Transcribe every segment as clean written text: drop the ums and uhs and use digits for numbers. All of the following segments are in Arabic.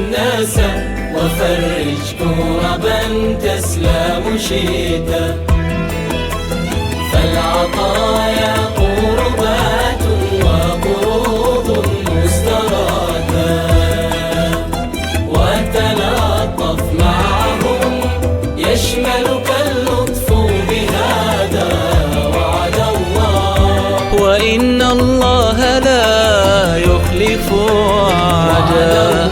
الناس وفرج كربا تسلم شيدا. فالعطايا قربات وقروض مسترادا، وتلطف معهم يشملك اللطف بهذا وعد الله. وإن الله لا يخلف وعده.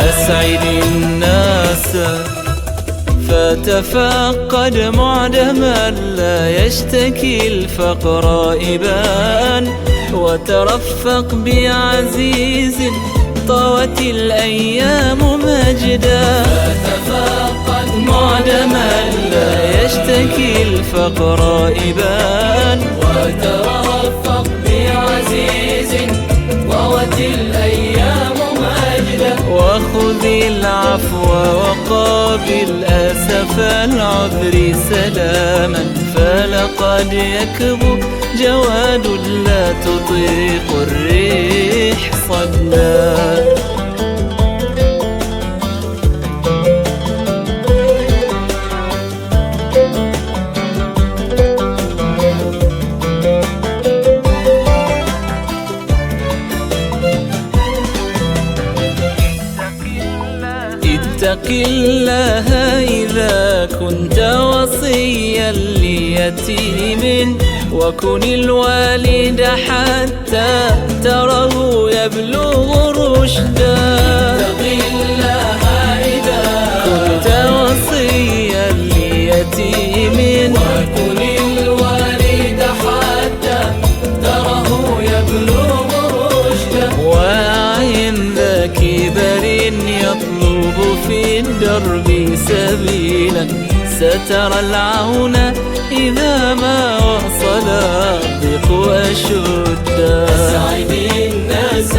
أسعد الناس فتفقد معدما لا يشتكي الفقر إبان، وترفق بعزيز طوت الأيام مجدا. فتفقد معدما لا يشتكي الفقر إبان، وترفق بعزيز طوت الأيام مجدا. وخذ العفو وقابل أسف العذر سلاما، فلقد يكبو جواد لا تطيق الريح صدا. اتق الله إذا كنت وصيا ليتيم، وكن الوالد حتى تره يبلغ رشدا. اتق الله إذا كنت وصيا ليتيم، وكن الوالد حتى تره يبلغ رشدا. وأعن ذا كبر يطلب في الدرب سبيلا، سترى العون إذا ما وصل الضيق أشدا. أسعد الناس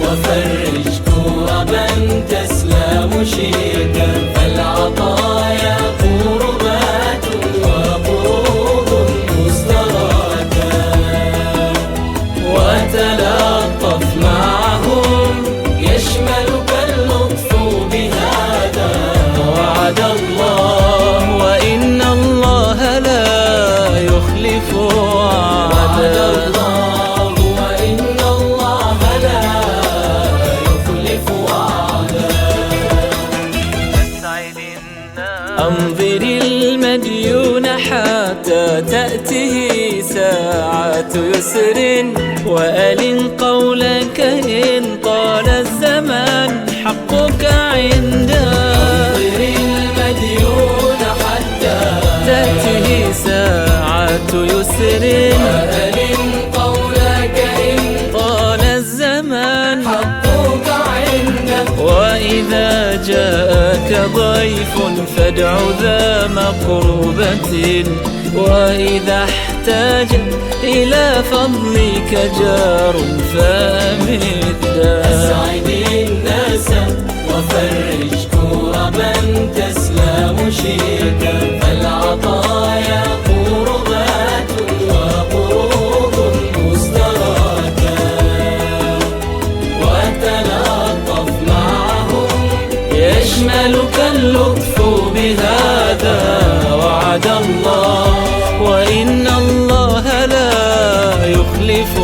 وفرج كربا تسلم شيدا. فالعطايا قربات وقروض مسترادا، وتلطف معهم يشملك اللطف بهذا وعد الله. وإن الله لا يخلف وعده. وإن الله لا يخلف وعده. أنظر المديون حتى تأته ساعة يسر، وألن قولك إن طال الزمان حقك عنده. انظر المديون حتى تأته ساعة يسر، وألن قولك إن طال الزمان حقك عنده. وإذا جاءك ضيف فادع ذا مقربة، وإذا احتاج إلى فضلك جار فأمدا. أسعد الناس وفرج كربا تسلم شيدا. فالعطايا قربات وقروض مسترادا، وتلطف معهم يشملك اللطف بهذا وعد الله. وإن الله لا يخلف